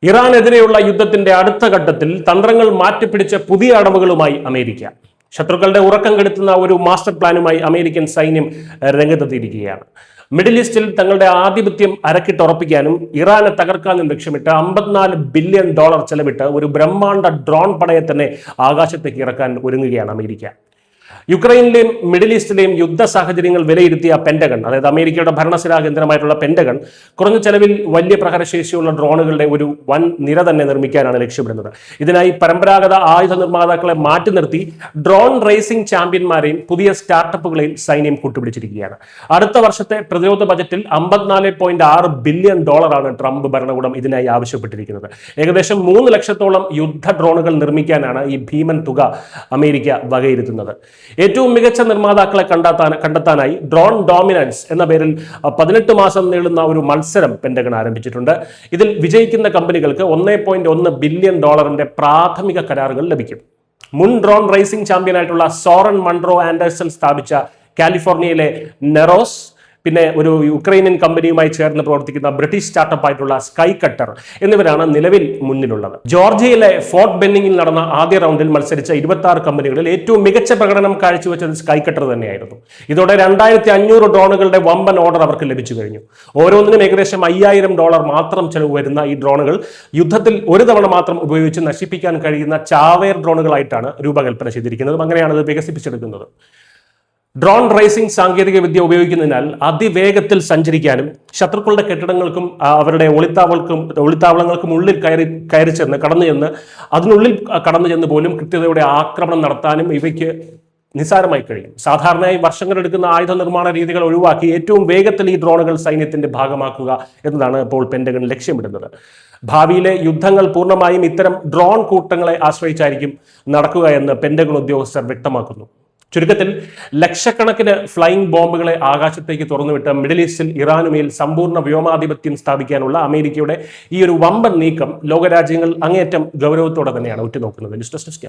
ഇറാനെതിരെയുള്ള യുദ്ധത്തിന്റെ അടുത്ത ഘട്ടത്തിൽ തന്ത്രങ്ങൾ മാറ്റിപ്പിടിച്ച പുതിയ അടവുകളുമായി അമേരിക്ക. ശത്രുക്കളുടെ ഉറക്കം കെടുത്തുന്ന ഒരു മാസ്റ്റർ പ്ലാനുമായി അമേരിക്കൻ സൈന്യം രംഗത്തെത്തിയിരിക്കുകയാണ്. മിഡിൽ ഈസ്റ്റിൽ തങ്ങളുടെ ആധിപത്യം അരക്കിട്ടുറപ്പിക്കാനും ഇറാനെ തകർക്കാനും ലക്ഷ്യമിട്ട് $54 ബില്യൺ ചെലവിട്ട് ഒരു ബ്രഹ്മാണ്ഡ ഡ്രോൺ പടയെ തന്നെ ആകാശത്തേക്ക് ഇറക്കാൻ ഒരുങ്ങുകയാണ് അമേരിക്ക. യുക്രൈനിലെയും മിഡിൽ ഈസ്റ്റിലെയും യുദ്ധ സാഹചര്യങ്ങൾ വിലയിരുത്തിയ പെന്റഗൺ, അതായത് അമേരിക്കയുടെ ഭരണസിരാ കേന്ദ്രമായിട്ടുള്ള പെന്റഗൺ, കുറഞ്ഞ ചെലവിൽ വലിയ പ്രഹരശേഷിയുള്ള ഡ്രോണുകളുടെ ഒരു വൻ നിര തന്നെ നിർമ്മിക്കാനാണ് ലക്ഷ്യമിടുന്നത്. ഇതിനായി പരമ്പരാഗത ആയുധ നിർമ്മാതാക്കളെ മാറ്റി നിർത്തി ഡ്രോൺ റേസിംഗ് ചാമ്പ്യന്മാരെയും പുതിയ സ്റ്റാർട്ടപ്പുകളെയും സൈന്യം കൂട്ടുപിടിച്ചിരിക്കുകയാണ്. അടുത്ത വർഷത്തെ പ്രതിരോധ ബജറ്റിൽ $54.6 ബില്യൺ ട്രംപ് ഭരണകൂടം ഇതിനായി ആവശ്യപ്പെട്ടിരിക്കുന്നത്. ഏകദേശം 3 ലക്ഷത്തോളം യുദ്ധ ഡ്രോണുകൾ നിർമ്മിക്കാനാണ് ഈ ഭീമൻ തുക അമേരിക്ക വകയിരുത്തുന്നത്. ഏറ്റവും മികച്ച നിർമ്മാതാക്കളെ കണ്ടെത്താനായി ഡ്രോൺ ഡോമിനൻസ് എന്ന പേരിൽ 18 മാസം നീളുന്ന ഒരു മത്സരം പെന്റഗൺ ആരംഭിച്ചിട്ടുണ്ട്. ഇതിൽ വിജയിക്കുന്ന കമ്പനികൾക്ക് $1.1 ബില്യൺ പ്രാഥമിക കരാറുകൾ ലഭിക്കും. മുൻ ഡ്രോൺ റേസിംഗ് ചാമ്പ്യനായിട്ടുള്ള സോറൻ മൺട്രോ ആൻഡേഴ്സൺ സ്ഥാപിച്ച കാലിഫോർണിയയിലെ നെറോസ്, പിന്നെ ഒരു യുക്രൈനിയൻ കമ്പനിയുമായി ചേർന്ന് പ്രവർത്തിക്കുന്ന ബ്രിട്ടീഷ് സ്റ്റാർട്ടപ്പ് ആയിട്ടുള്ള സ്കൈ കട്ടർ എന്നിവരാണ് നിലവിൽ മുന്നിലുള്ളത്. ജോർജിയയിലെ ഫോർട്ട് ബെന്നിങ്ങിൽ നടന്ന ആദ്യ റൗണ്ടിൽ മത്സരിച്ച 26 കമ്പനികളിൽ ഏറ്റവും മികച്ച പ്രകടനം കാഴ്ചവെച്ചത് സ്കൈ കട്ടർ തന്നെയായിരുന്നു. ഇതോടെ 2500 ഡ്രോണുകളുടെ വമ്പൻ ഓർഡർ അവർക്ക് ലഭിച്ചു കഴിഞ്ഞു. ഓരോന്നിനും ഏകദേശം $5000 മാത്രം ചെലവ് വരുന്ന ഈ ഡ്രോണുകൾ യുദ്ധത്തിൽ ഒരു തവണ മാത്രം ഉപയോഗിച്ച് നശിപ്പിക്കാൻ കഴിയുന്ന ചാവേർ ഡ്രോണുകളായിട്ടാണ് രൂപകൽപ്പന ചെയ്തിരിക്കുന്നത്. അങ്ങനെയാണ് ഇത് വികസിപ്പിച്ചെടുക്കുന്നത്. ഡ്രോൺ റേസിംഗ് സാങ്കേതിക വിദ്യ ഉപയോഗിക്കുന്നതിനാൽ അതിവേഗത്തിൽ സഞ്ചരിക്കാനും ശത്രുക്കളുടെ കെട്ടിടങ്ങൾക്കും അവരുടെ ഒളിത്താവളങ്ങൾക്കും ഉള്ളിൽ കടന്നു ചെന്ന് അതിനുള്ളിൽ കടന്നു ചെന്ന് പോലും കൃത്യതയോടെ ആക്രമണം നടത്താനും ഇവയ്ക്ക് നിസ്സാരമായി കഴിയും. സാധാരണയായി വർഷങ്ങളെടുക്കുന്ന ആയുധ നിർമ്മാണ രീതികൾ ഒഴിവാക്കി ഏറ്റവും വേഗത്തിൽ ഈ ഡ്രോണുകൾ സൈന്യത്തിന്റെ ഭാഗമാക്കുക എന്നതാണ് ഇപ്പോൾ പെന്റഗൺ ലക്ഷ്യമിടുന്നത്. ഭാവിയിലെ യുദ്ധങ്ങൾ പൂർണ്ണമായും ഇത്തരം ഡ്രോൺ കൂട്ടങ്ങളെ ആശ്രയിച്ചായിരിക്കും നടക്കുക എന്ന് പെന്റഗൺ ഉദ്യോഗസ്ഥർ വ്യക്തമാക്കുന്നു. ചുരുക്കത്തിൽ ലക്ഷക്കണക്കിന് ഫ്ലൈയിങ് ബോംബുകളെ ആകാശത്തേക്ക് തുറന്നുവിട്ട് മിഡിൽ ഈസ്റ്റിൽ ഇറാനുമേൽ സമ്പൂർണ്ണ വ്യോമാധിപത്യം സ്ഥാപിക്കാനുള്ള അമേരിക്കയുടെ ഈ ഒരു വമ്പൻ നീക്കം ലോകരാജ്യങ്ങൾ അങ്ങേയറ്റം ഗൗരവത്തോടെ തന്നെയാണ് ഉറ്റുനോക്കുന്നത്. News desk.